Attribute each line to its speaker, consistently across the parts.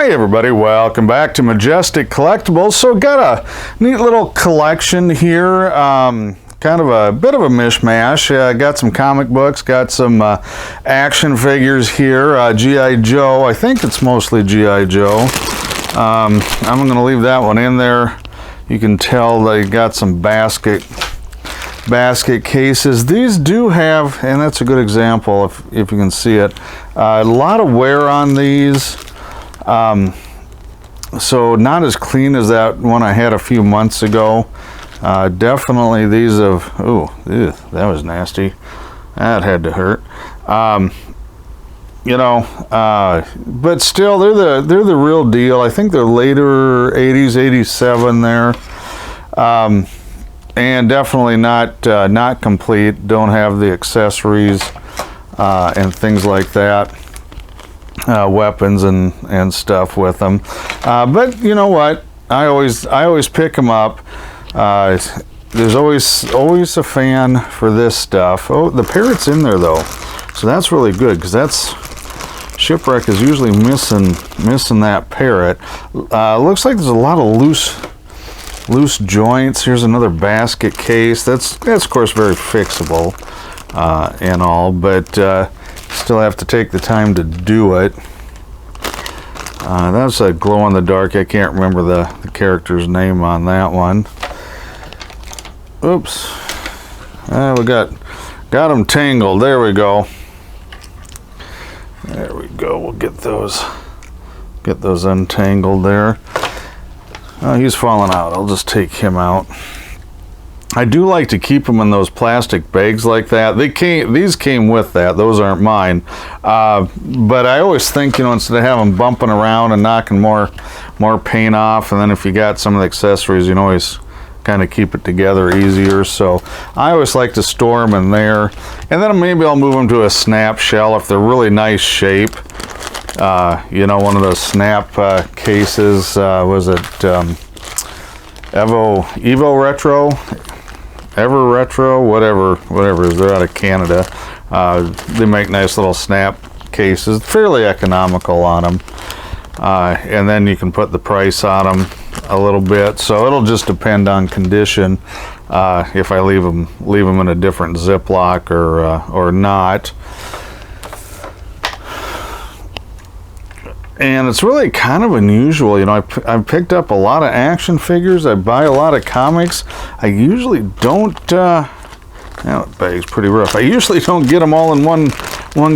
Speaker 1: Hi everybody, welcome back to Majestic Collectibles. So got a neat little collection here, kind of a bit of a mishmash. Got some comic books, got some action figures here, G.I. Joe. I think it's mostly G.I. Joe. I'm going to leave that one in there. You can tell they got some basket cases. These do have, and that's a good example if you can see it, a lot of wear on these. So not as clean as that one I had a few months ago. Definitely these have, that was nasty. That had to hurt. But still they're the real deal. I think they're later 80s, 87 there. And definitely not complete. Don't have the accessories and things like that. Weapons and stuff with them, but you know what? I always pick them up. There's always a fan for this stuff. Oh, the parrot's in there though, so that's really good because that's Shipwreck is usually missing that parrot. Looks like there's a lot of loose joints. Here's another basket case. That's of course very fixable and all, but still have to take the time to do it. That's a glow in the dark. I can't remember the character's name on that one. Oops. We got them tangled. There we go. There we go. We'll get those untangled there. He's falling out. I'll just take him out. I do like to keep them in those plastic bags like that. These came with that. Those aren't mine. But I always think, instead of having them bumping around and knocking more paint off, and then if you got some of the accessories, you can always kind of keep it together easier. So I always like to store them in there. And then maybe I'll move them to a snap shell if they're really nice shape. One of those snap cases, was it Evo Retro? Ever Retro, whatever is. They're out of Canada. They make nice little snap cases, fairly economical on them, and then you can put the price on them a little bit. So it'll just depend on condition if I leave them in a different Ziploc or not. And it's really kind of unusual, I picked up a lot of action figures. I buy a lot of comics. I usually don't, the bag's pretty rough. I usually don't get them all in one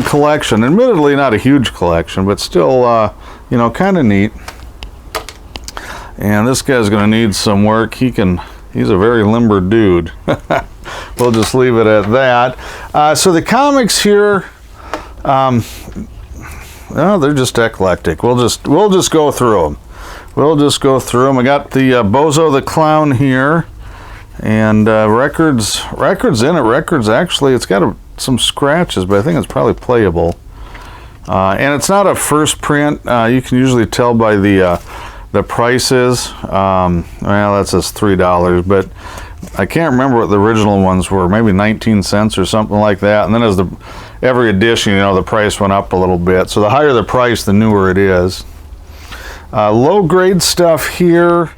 Speaker 1: collection. Admittedly, not a huge collection, but still, kind of neat. And this guy's going to need some work. He's a very limber dude. We'll just leave it at that. So the comics here, they're just eclectic. We'll just go through them. I got the Bozo the Clown here, and records in it. Records actually, it's got some scratches, but I think it's probably playable. And it's not a first print. You can usually tell by the prices. That says $3, but I can't remember what the original ones were. Maybe 19 cents or something like that. And then as every edition, the price went up a little bit. So the higher the price, the newer it is. Low grade stuff here.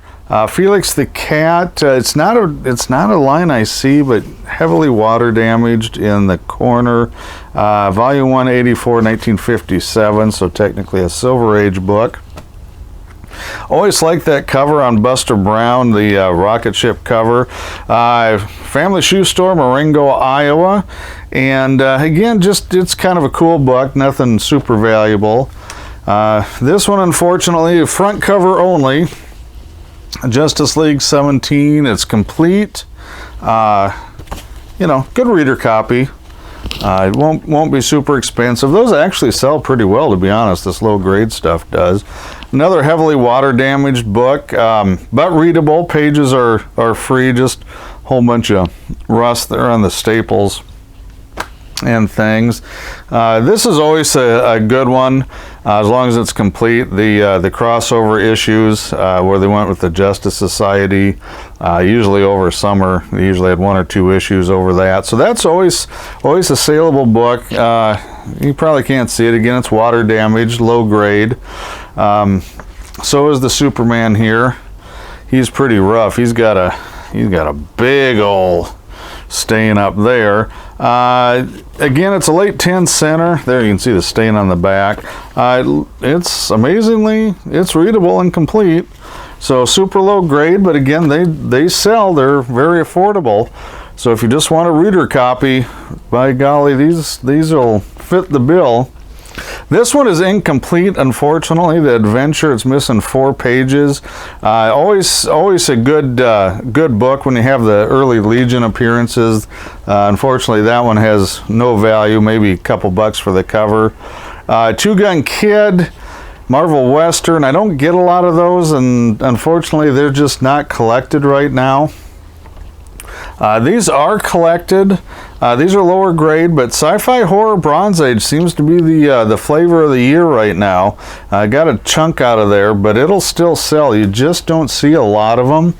Speaker 1: Felix the Cat. It's not a line I see, but heavily water damaged in the corner. Volume 184, 1957. So technically a Silver Age book. Always like that cover on Buster Brown, the rocket ship cover. Family Shoe Store, Marengo, Iowa. And again, it's kind of a cool book, nothing super valuable. This one, unfortunately, front cover only. Justice League 17, it's complete. Good reader copy. It won't be super expensive. Those actually sell pretty well, to be honest. This low grade stuff does. Another heavily water damaged book, but readable. Pages are free. Just a whole bunch of rust there on the staples and things. This is always a good one, as long as it's complete. The crossover issues where they went with the Justice Society, usually over summer. They usually had 1 or 2 issues over that. So that's always a saleable book. You probably can't see it. Again, it's water damaged, low grade. So is the Superman here. He's pretty rough. He's got a big old stain up there. Again, it's a late 10 center. There you can see the stain on the back. It's amazingly, it's readable and complete. So super low grade, but again, they sell. They're very affordable. So if you just want a reader copy, by golly, these will fit the bill. This one is incomplete, unfortunately. The adventure, it's missing 4 pages. Always a good book when you have the early Legion appearances. Unfortunately, that one has no value, maybe a couple bucks for the cover. Two Gun Kid, Marvel Western. I don't get a lot of those, and unfortunately, they're just not collected right now. These are collected. These are lower grade, but Sci-Fi Horror Bronze Age seems to be the flavor of the year right now. I got a chunk out of there, but it'll still sell. You just don't see a lot of them.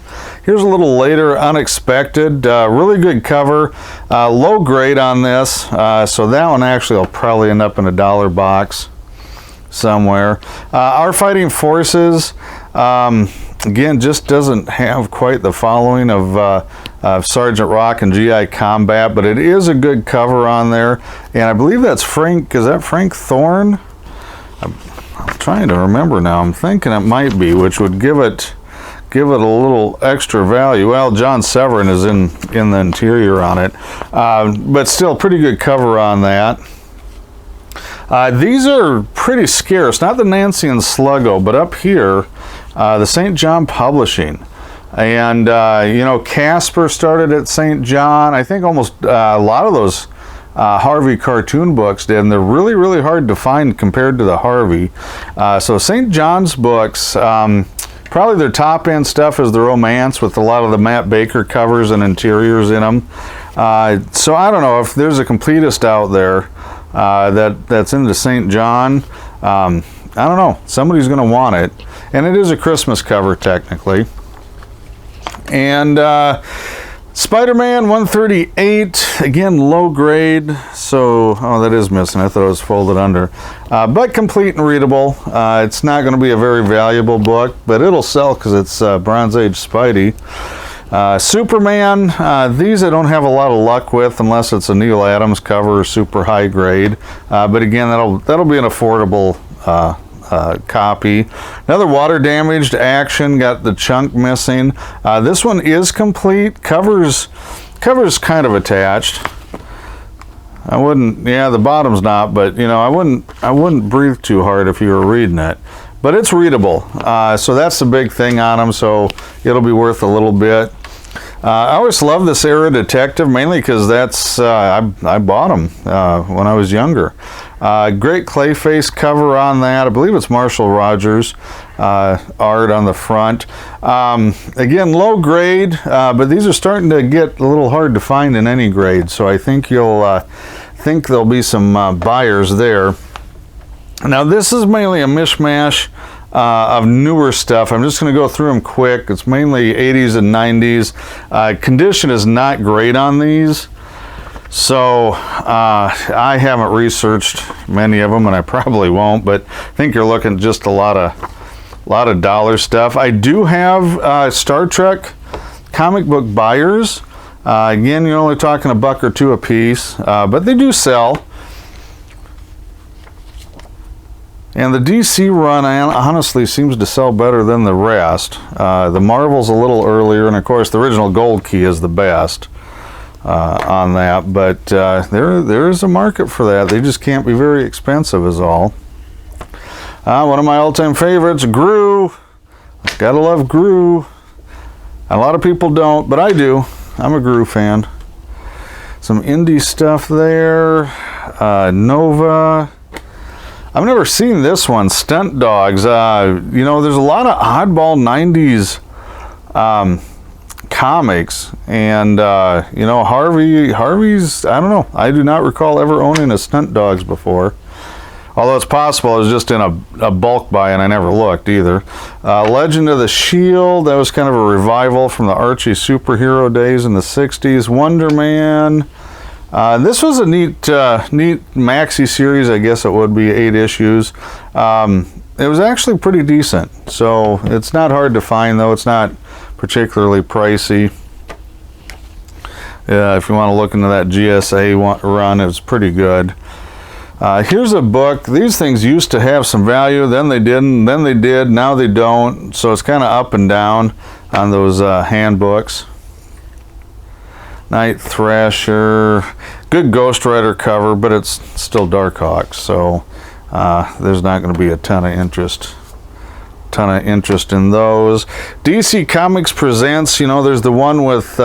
Speaker 1: Here's a little later, Unexpected. Really good cover. Low grade on this, so that one actually will probably end up in a $1 box somewhere. Our Fighting Forces, again, just doesn't have quite the following of Sergeant Rock and G.I. Combat, but it is a good cover on there. And I believe that's Frank, is that Frank Thorne? I'm trying to remember now. I'm thinking it might be, which would give it a little extra value. Well, John Severin is in the interior on it, but still pretty good cover on that. These are pretty scarce, not the Nancy and Sluggo, but up here, the St. John Publishing. And, you know, Casper started at St. John. I think almost a lot of those Harvey cartoon books did, and they're really, really hard to find compared to the Harvey. So St. John's books, probably their top end stuff is the romance with a lot of the Matt Baker covers and interiors in them. So I don't know if there's a completist out there that's into St. John. I don't know. Somebody's going to want it. And it is a Christmas cover, technically. And Spider-Man 138, again, low grade. So, oh, that is missing. I thought it was folded under. But complete and readable. It's not going to be a very valuable book, but it'll sell because it's Bronze Age Spidey. Superman, these I don't have a lot of luck with unless it's a Neil Adams cover, super high grade. But again, that'll be an affordable copy. Another water damaged Action, got the chunk missing. This one is complete. Covers kind of attached. I wouldn't, yeah, the bottom's not, but you know, I wouldn't breathe too hard if you were reading it. But it's readable, so that's the big thing on them, so it'll be worth a little bit. I always loved this era Detective, mainly because that's, I bought them when I was younger. Great Clayface cover on that. I believe it's Marshall Rogers art on the front. Again, low grade, but these are starting to get a little hard to find in any grade, so I think there'll be some buyers there. Now this is mainly a mishmash of newer stuff. I'm just going to go through them quick. It's mainly 80s and 90s. Condition is not great on these, so I haven't researched many of them, and I probably won't, but I think you're looking just a lot of dollar stuff. I do have Star Trek comic book buyers. Again, you're only talking $1 or $2 a piece, but they do sell. And the DC run honestly seems to sell better than the rest. The Marvel's a little earlier, and of course the original Gold Key is the best on that. But there is a market for that. They just can't be very expensive is all. One of my all-time favorites, Gru. Gotta love Gru. A lot of people don't, but I do. I'm a Gru fan. Some indie stuff there. Nova. I've never seen this one, Stunt Dogs. You know, there's a lot of oddball 90s comics, and you know, Harvey's, I don't know, I do not recall ever owning a Stunt Dogs before. Although it's possible I was just in a bulk buy and I never looked either. Legend of the Shield, that was kind of a revival from the Archie superhero days in the 60s. Wonder Man. This was a neat maxi series, I guess it would be, 8 issues. it was actually pretty decent. So it's not hard to find, though. It's not particularly pricey. If you want to look into that GSA run, it was pretty good. Here's a book. These things used to have some value, then they didn't, then they did, now they don't. So it's kind of up and down on those handbooks. Night Thrasher, good Ghost Rider cover, but it's still Darkhawk, so there's not going to be a ton of interest in those. DC Comics presents, you know, there's the one with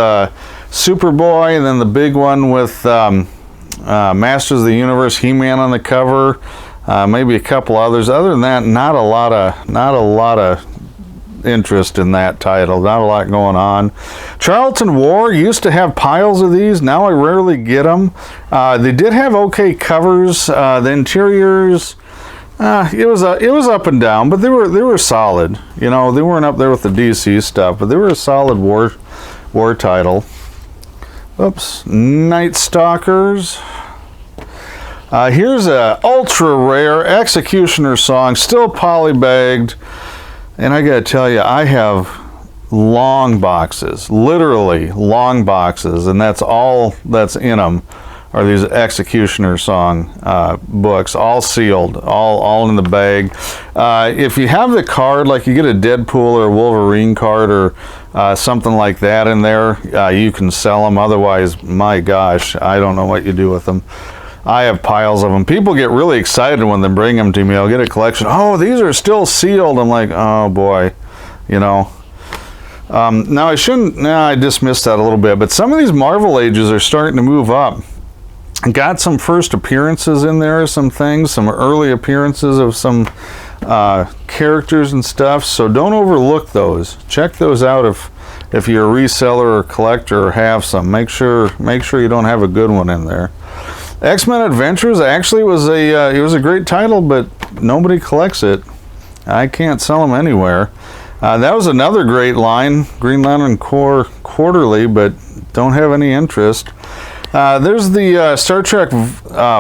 Speaker 1: Superboy, and then the big one with Masters of the Universe, He-Man on the cover, maybe a couple others. Other than that, not a lot of interest in that title. Not a lot going on. Charlton War used to have piles of these. Now I rarely get them. They did have okay covers. The interiors, it was up and down, but they were solid. You know, they weren't up there with the DC stuff, but they were a solid war title. Oops, Night Stalkers. Here's a ultra rare Executioner song, still polybagged, and I gotta tell you, I have long boxes, literally long boxes, and that's all that's in them are these Executioner song books, all sealed, all in the bag. If you have the card, like you get a Deadpool or a Wolverine card or something like that in there, you can sell them. Otherwise, my gosh, I don't know what you do with them. I have piles of them. People get really excited when they bring them to me. I'll get a collection. Oh, these are still sealed. I'm like, oh boy, you know. Now I dismissed that a little bit, but some of these Marvel ages are starting to move up. Got some first appearances in there, some things, some early appearances of some characters and stuff. So don't overlook those. Check those out if you're a reseller or collector or have some. Make sure you don't have a good one in there. X-Men Adventures actually was a great title, but nobody collects it. I can't sell them anywhere. That was another great line, Green Lantern Corps Quarterly, but don't have any interest. There's the Star Trek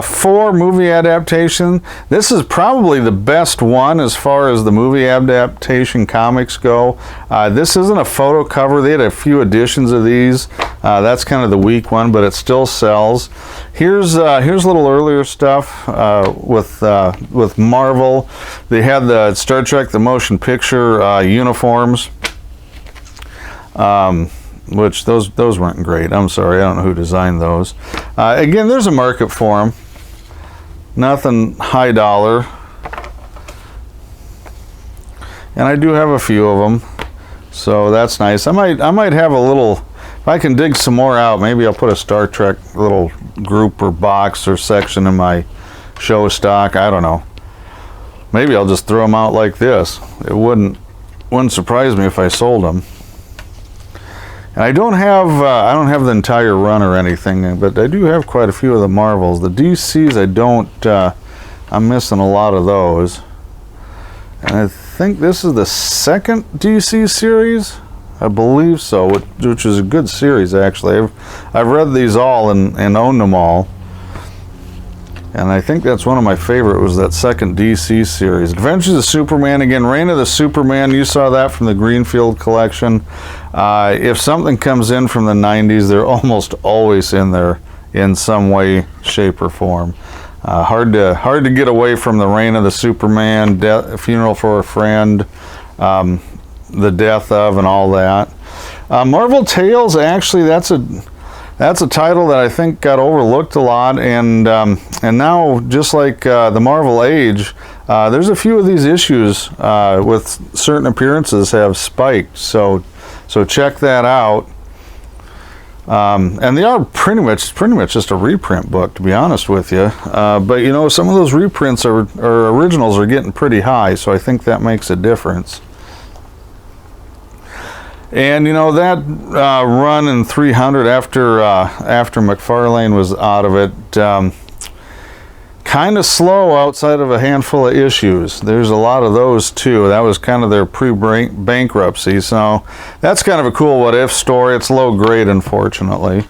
Speaker 1: 4 movie adaptation. This is probably the best one as far as the movie adaptation comics go. This isn't a photo cover. They had a few editions of these. That's kind of the weak one, but it still sells. Here's a little earlier stuff with Marvel. They had the Star Trek the Motion Picture uniforms. Which those weren't great. I'm sorry, I don't know who designed those. Again, there's a market for them. Nothing high dollar. And I do have a few of them, so that's nice. I might have a little, if I can dig some more out, maybe I'll put a Star Trek little group or box or section in my show stock. I don't know. Maybe I'll just throw them out like this. It wouldn't surprise me if I sold them. And I don't have the entire run or anything, but I do have quite a few of the Marvels. The DCs I'm missing a lot of those. And I think this is the second DC series, I believe so, which is a good series actually. I've read these all and owned them all. And I think that's one of my favorite, was that second DC series. Adventures of Superman, again, Reign of the Superman, you saw that from the Greenfield collection. If something comes in from the 90s, they're almost always in there in some way, shape, or form. Hard to get away from the Reign of the Superman, Funeral for a Friend, the death of, and all that. Marvel Tales, actually, that's a title that I think got overlooked a lot, and now, just like the Marvel Age, there's a few of these issues with certain appearances have spiked, so check that out. And they are pretty much just a reprint book, to be honest with you. But you know, some of those reprints or originals are getting pretty high, so I think that makes a difference. And you know, that run in 300 after McFarlane was out of it, kind of slow outside of a handful of issues. There's a lot of those too. That was kind of their pre-bankruptcy, so that's kind of a cool what-if story. It's low grade, unfortunately.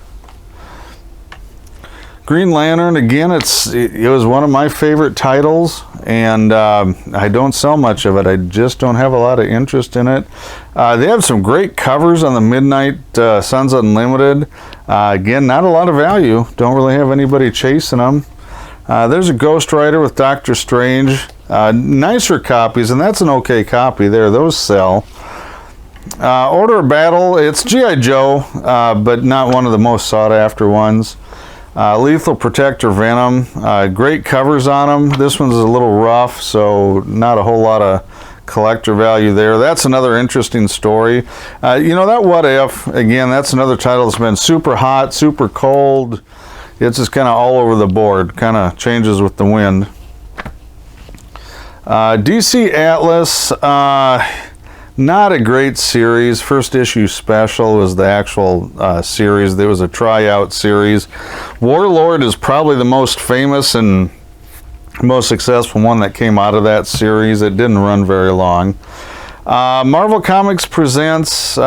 Speaker 1: Green Lantern, again, it was one of my favorite titles, and I don't sell much of it. I just don't have a lot of interest in it. They have some great covers on the Midnight Suns Unlimited. Again, not a lot of value. Don't really have anybody chasing them. There's a Ghost Rider with Doctor Strange. Nicer copies, and that's an okay copy there. Those sell. Order of Battle, it's G.I. Joe, but not one of the most sought after ones. Lethal Protector Venom, great covers on them. This one's a little rough, so not a whole lot of collector value there. That's another interesting story. You know, that What If, again, that's another title that's been super hot, super cold. It's just kind of all over the board, kind of changes with the wind. DC Atlas, not a great series. First issue special was the actual series. There was a tryout series. Warlord is probably the most famous and most successful one that came out of that series. It didn't run very long. Marvel Comics presents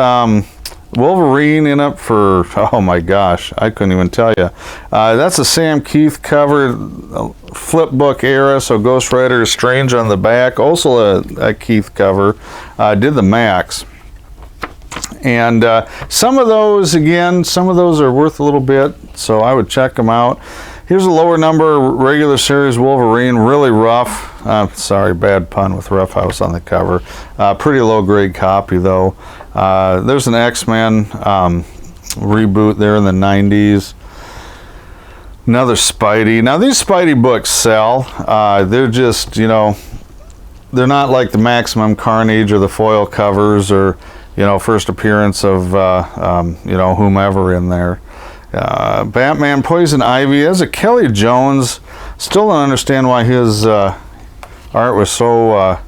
Speaker 1: Wolverine in it for, oh my gosh, I couldn't even tell you. That's a Sam Keith cover, flip book era, so Ghost Rider is Strange on the back. Also a Keith cover. Did the Max. And some of those, again, some of those are worth a little bit, so I would check them out. Here's a lower number regular series Wolverine, really rough. Sorry, bad pun with Rough House on the cover. Pretty low grade copy though. There's an X-Men reboot there in the 90s. Another Spidey. Now these Spidey books sell. They're just, you know, they're not like the Maximum Carnage or the foil covers or, you know, first appearance of, you know, whomever in there. Batman Poison Ivy, as a Kelly Jones, still don't understand why his art was so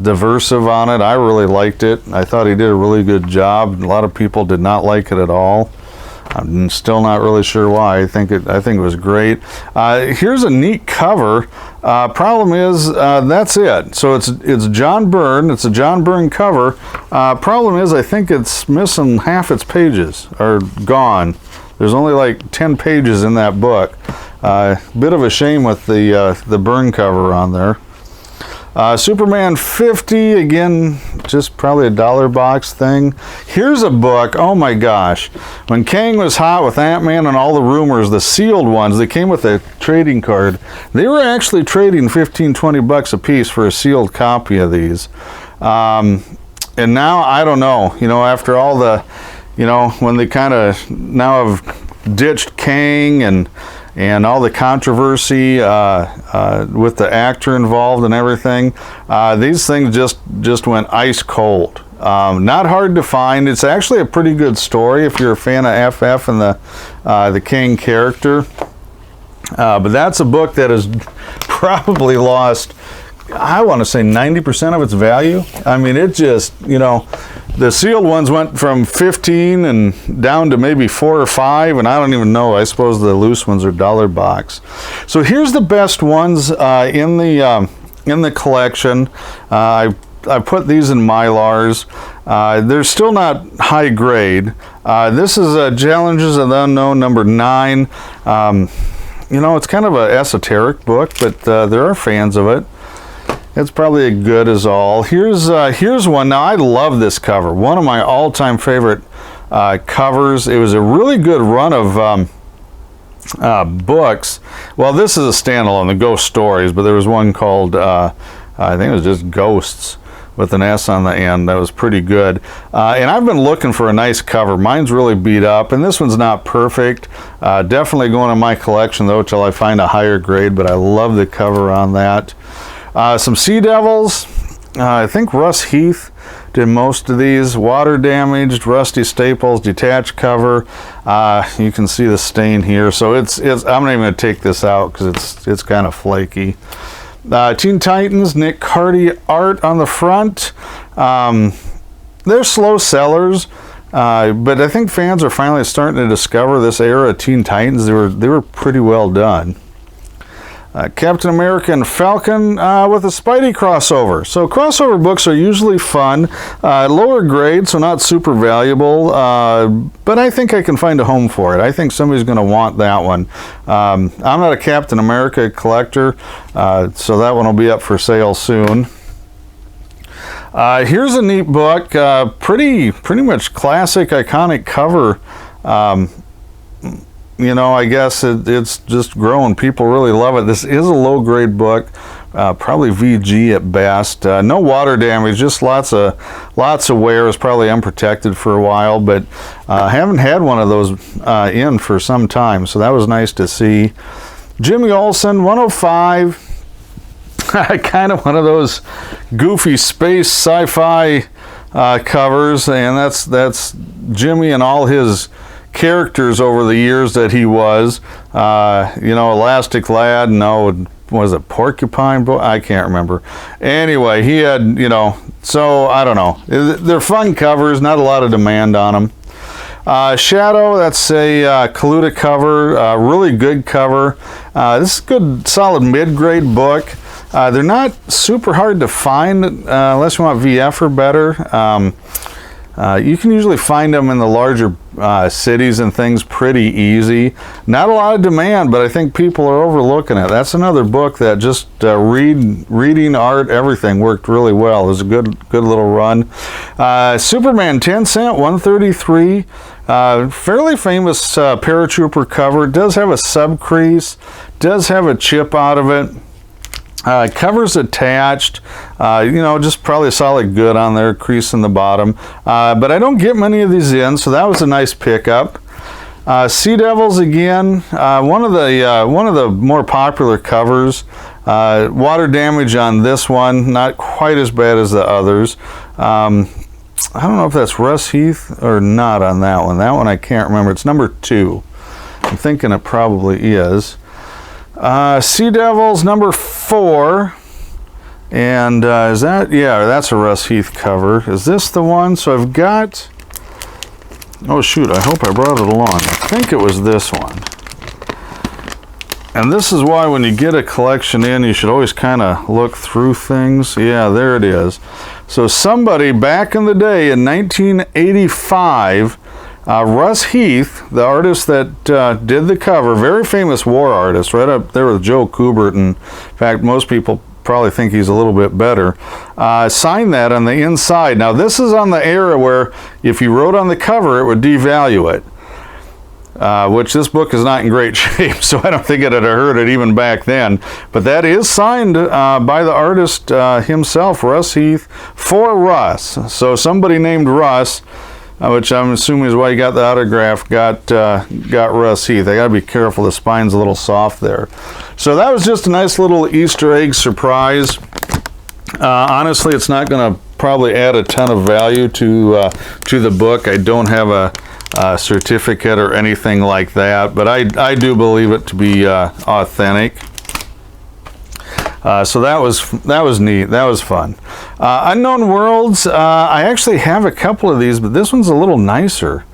Speaker 1: diversive on it. I really liked it. I thought he did a really good job. A lot of people did not like it at all. I'm still not really sure why. I think it was great. Here's a neat cover. Problem is that's it. So it's John Byrne. It's a John Byrne cover. Problem is I think it's missing half its pages are gone. There's only like 10 pages in that book. Bit of a shame with the Byrne cover on there. Superman 50, again, just probably a $1 box thing. Here's a book, oh my gosh. When Kang was hot with Ant-Man and all the rumors, the sealed ones, they came with a trading card. They were actually trading 15, 20 bucks a piece for a sealed copy of these. And now, I don't know, you know, after all the, you know, when they kind of now have ditched Kang and all the controversy with the actor involved and everything, these things just went ice cold. Not hard to find. It's actually a pretty good story if you're a fan of FF and the King character. But that's a book that has probably lost, I want to say 90% of its value. I mean, it just, you know, the sealed ones went from 15 and down to maybe 4 or 5, and I don't even know. I suppose the loose ones are $1 box. So here's the best ones in the collection. I put these in Mylars. They're still not high grade. This is Challenges of the Unknown number 9. You know, it's kind of an esoteric book, but there are fans of it. It's probably as good as all. Here's one. Now, I love this cover. One of my all-time favorite covers. It was a really good run of books. Well, this is a standalone, the Ghost Stories, but there was one called, I think it was just Ghosts with an S on the end. That was pretty good. And I've been looking for a nice cover. Mine's really beat up, and this one's not perfect. Definitely going in my collection, though, till I find a higher grade, but I love the cover on that. Some Sea Devils. I think Russ Heath did most of these. Water damaged, Rusty Staples, detached cover. You can see the stain here. So it's I'm not even going to take this out because it's kind of flaky. Teen Titans, Nick Carty art on the front. They're slow sellers, but I think fans are finally starting to discover this era of Teen Titans. They were pretty well done. Captain America and Falcon with a Spidey crossover. So crossover books are usually fun, lower grade, so not super valuable, but I think I can find a home for it. I think somebody's going to want that one. I'm not a Captain America collector, so that one will be up for sale soon. Here's a neat book, pretty much classic, iconic cover. You know, I guess it's just grown. People really love it. This is a low-grade book, probably VG at best. No water damage, just lots of wear. It was probably unprotected for a while, but haven't had one of those in for some time, so that was nice to see. Jimmy Olsen, 105. Kind of one of those goofy space sci-fi covers, and that's Jimmy and all his characters over the years that he was. You know, Elastic Lad, no, was it Porcupine Boy? I can't remember. Anyway, he had, you know, so I don't know. They're fun covers, not a lot of demand on them. Shadow, that's a Kaluta cover, really good cover. This is a good, solid mid-grade book. They're not super hard to find unless you want VF or better. You can usually find them in the larger cities and things pretty easy. Not a lot of demand, but I think people are overlooking it. That's another book that just reading, art, everything worked really well. It was a good little run. Superman 10 cent, 133. Fairly famous paratrooper cover. Does have a sub-crease. Does have a chip out of it. Covers attached, you know, just probably a solid good on there, crease in the bottom. But I don't get many of these in, so that was a nice pickup. Sea Devils again, one of the more popular covers. Water damage on this one, not quite as bad as the others. I don't know if that's Russ Heath or not on that one. That one I can't remember. It's number 2. I'm thinking it probably is. Sea Devils number 4, and is that, yeah, that's a Russ Heath cover. Is this the one? So I've got, oh shoot, I hope I brought it along. I think it was this one. And this is why when you get a collection in, you should always kind of look through things. Yeah, there it is. So somebody back in the day in 1985, Russ Heath, the artist that did the cover, very famous war artist, right up there with Joe Kubert, and in fact most people probably think he's a little bit better, signed that on the inside. Now this is on the era where if you wrote on the cover it would devalue it, which this book is not in great shape, so I don't think it had hurt it even back then. But that is signed by the artist himself, Russ Heath, for Russ. So somebody named Russ, which I'm assuming is why you got the autograph, got Russ Heath. I got to be careful, the spine's a little soft there. So that was just a nice little Easter egg surprise. Honestly, it's not going to probably add a ton of value to the book. I don't have a certificate or anything like that, but I do believe it to be authentic. So that was neat. That was fun. Unknown Worlds. I actually have a couple of these, but this one's a little nicer.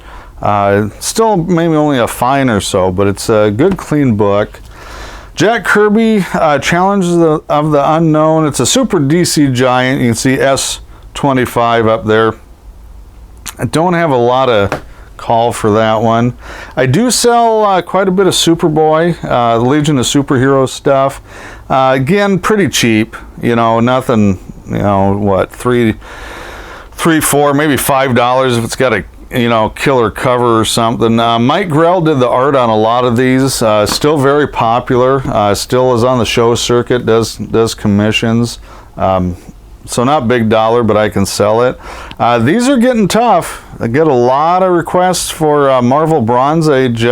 Speaker 1: Still maybe only a fine or so, but it's a good, clean book. Jack Kirby, Challenges of the Unknown. It's a super DC giant. You can see S25 up there. I don't have a lot of call for that one. I do sell quite a bit of Superboy, the Legion of Superheroes stuff. Again, pretty cheap, you know, nothing, you know, what, $3, $4, maybe $5 if it's got a, you know, killer cover or something. Mike Grell did the art on a lot of these. Still very popular. Still is on the show circuit. Does commissions. So not big dollar, but I can sell it. These are getting tough. I get a lot of requests for Marvel Bronze Age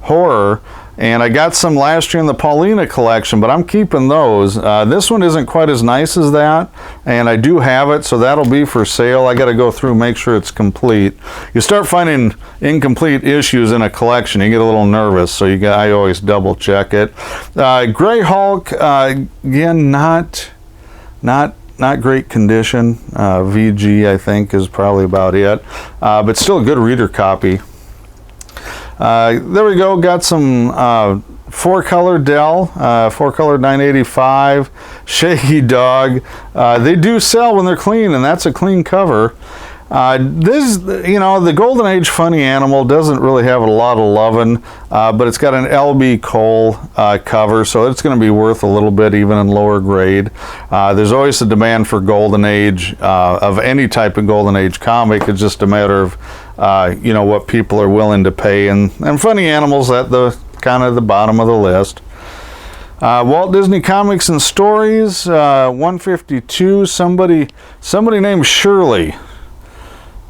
Speaker 1: horror, and I got some last year in the Paulina collection, but I'm keeping those. This one isn't quite as nice as that, and I do have it, so that'll be for sale. I got to go through, make sure it's complete. You start finding incomplete issues in a collection, you get a little nervous, so I always double check it. Gray Hulk, again, not great condition. VG, I think, is probably about it, but still a good reader copy. There we go. Got some 4-color Dell, 4-color 985, Shaggy Dog. They do sell when they're clean, and that's a clean cover. This, the Golden Age Funny Animal doesn't really have a lot of loving, but it's got an LB Cole cover, so it's going to be worth a little bit even in lower grade. There's always a demand for Golden Age of any type of Golden Age comic. It's just a matter of what people are willing to pay, and Funny Animals at the kind of the bottom of the list. Walt Disney Comics and Stories, 152. Somebody named Shirley.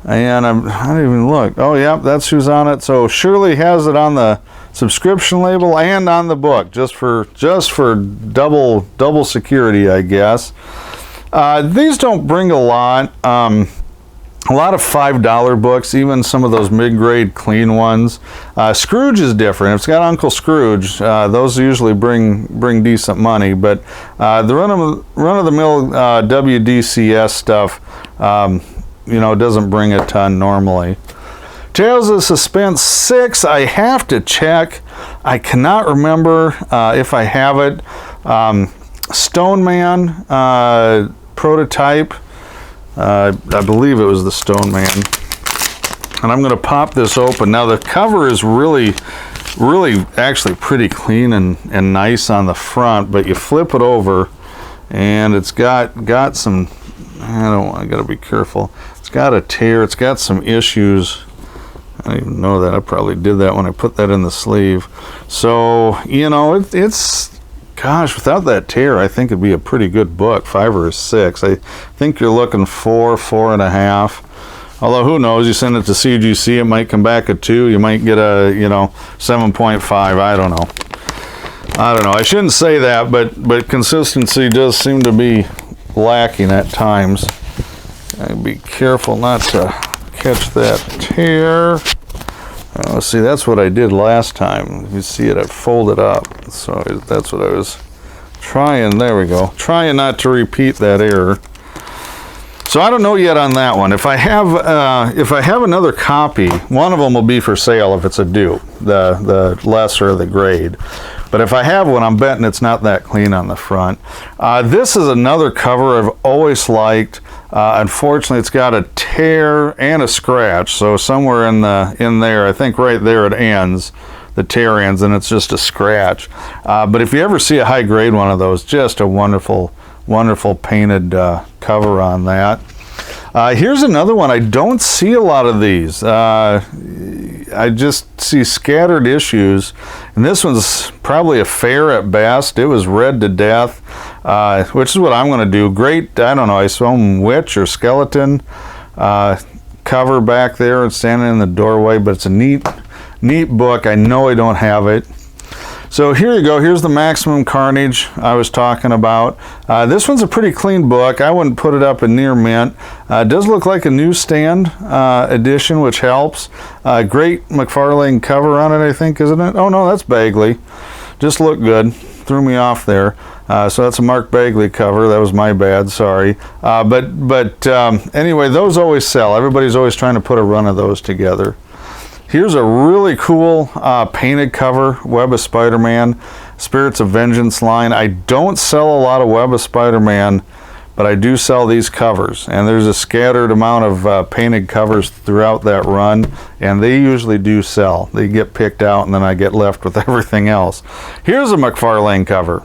Speaker 1: And I didn't even look. Oh, yeah, that's who's on it. So Shirley has it on the subscription label and on the book, just for double security, I guess. These don't bring a lot. A lot of $5 books, even some of those mid-grade clean ones. Scrooge is different. If it's got Uncle Scrooge, those usually bring decent money. But the run-of-the-mill WDCS stuff, doesn't bring a ton normally. Tales of Suspense 6, I have to check. I cannot remember if I have it. Stone Man prototype. I believe it was the Stone Man. And I'm going to pop this open. Now the cover is really actually pretty clean and nice on the front, but you flip it over and it's got some, I got to be careful. It's got a tear. It's got some issues. I didn't even know that. I probably did that when I put that in the sleeve. So, it's, gosh, without that tear, I think it'd be a pretty good book, 5 or 6. I think you're looking 4, 4.5. Although, who knows? You send it to CGC, it might come back at 2. You might get a, 7.5. I don't know. I shouldn't say that, but consistency does seem to be lacking at times. I'd be careful not to catch that tear. See, that's what I did last time. You see it, I folded up. So that's what I was trying. There we go. Trying not to repeat that error. So I don't know yet on that one. If I have another copy, one of them will be for sale if it's a dupe, the lesser of the grade. But if I have one, I'm betting it's not that clean on the front. This is another cover I've always liked. Unfortunately, it's got a tear and a scratch. So somewhere in there, I think right there it ends. The tear ends, and it's just a scratch. But if you ever see a high grade one of those, just a wonderful painted cover on that. Here's another one. I don't see a lot of these. I just see scattered issues, and this one's probably a fair at best. It was read to death, which is what I'm going to do. Great, I don't know, I assume witch or skeleton cover back there and standing in the doorway, but it's a neat book. I know I don't have it. So here you go. Here's the Maximum Carnage I was talking about. This one's a pretty clean book. I wouldn't put it up in near mint. It does look like a newsstand edition, which helps. Great McFarlane cover on it, I think, isn't it? Oh, no, that's Bagley. Just looked good. Threw me off there. So that's a Mark Bagley cover. That was my bad. Sorry. But anyway, those always sell. Everybody's always trying to put a run of those together. Here's a really cool painted cover, Web of Spider-Man, Spirits of Vengeance line. I don't sell a lot of Web of Spider-Man, but I do sell these covers. And there's a scattered amount of painted covers throughout that run, and they usually do sell. They get picked out, and then I get left with everything else. Here's a McFarlane cover.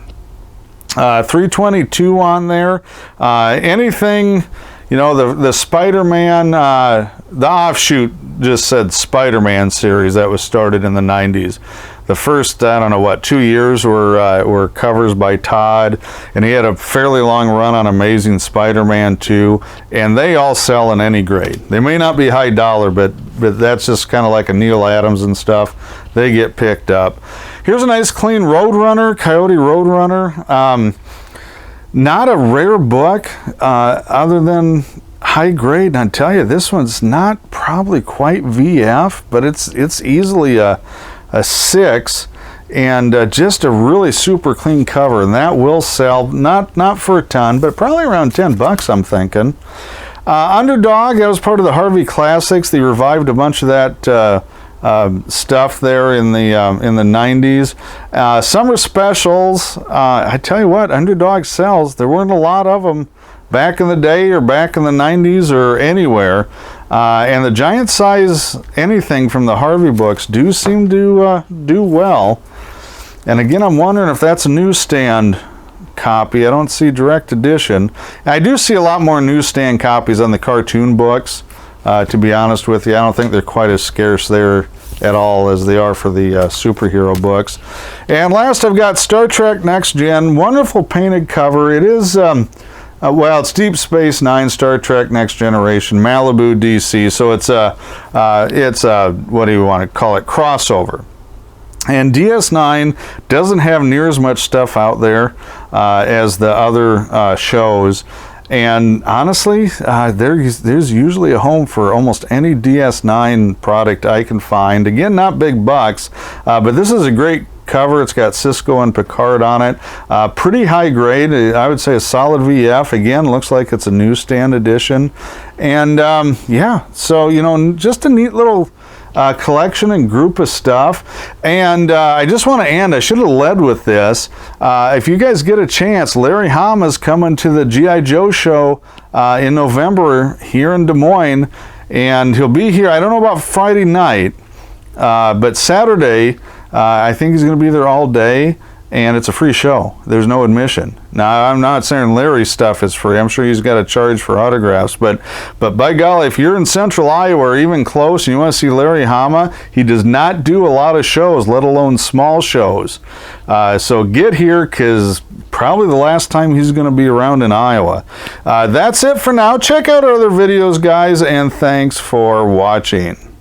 Speaker 1: 322 on there. Anything... the Spider-Man, the offshoot just said Spider-Man series that was started in the 90s. The first, 2 years were covers by Todd, and he had a fairly long run on Amazing Spider-Man 2, and they all sell in any grade. They may not be high dollar, but that's just kind of like a Neil Adams and stuff. They get picked up. Here's a nice clean Roadrunner, Coyote Roadrunner. Not a rare book, other than high grade. And I tell you, this one's not probably quite VF, but it's easily a 6, and just a really super clean cover. And that will sell, not for a ton, but probably around $10, I'm thinking. Underdog, that was part of the Harvey Classics. They revived a bunch of that stuff there in the 90s. Summer specials, I tell you what, Underdog sells. There weren't a lot of them back in the day or back in the 90s or anywhere. And the giant size anything from the Harvey books do seem to do well. And again, I'm wondering if that's a newsstand copy. I don't see direct edition. I do see a lot more newsstand copies on the cartoon books, to be honest with you. I don't think they're quite as scarce there at all as they are for the superhero books. And last, I've got Star Trek Next Gen. Wonderful painted cover. It is well, it's Deep Space Nine, Star Trek Next Generation, Malibu, DC. So it's a what do you want to call it, crossover. And DS9 doesn't have near as much stuff out there as the other shows. And honestly, there's usually a home for almost any DS9 product I can find. Again, not big bucks, but this is a great cover. It's got Cisco and Picard on it. Pretty high grade. I would say a solid VF. Again, looks like it's a newsstand edition. And yeah, so, you know, just a neat little collection and group of stuff. And I just want to end, I should have led with this. If you guys get a chance, Larry Hama's coming to the G.I. Joe show in November here in Des Moines. And he'll be here, I don't know about Friday night, but Saturday, I think he's going to be there all day, and it's a free show. There's no admission. Now, I'm not saying Larry's stuff is free. I'm sure he's got to charge for autographs, but by golly, if you're in central Iowa or even close and you want to see Larry Hama, he does not do a lot of shows, let alone small shows. So get here, because probably the last time he's going to be around in Iowa. That's it for now. Check out our other videos, guys, and thanks for watching.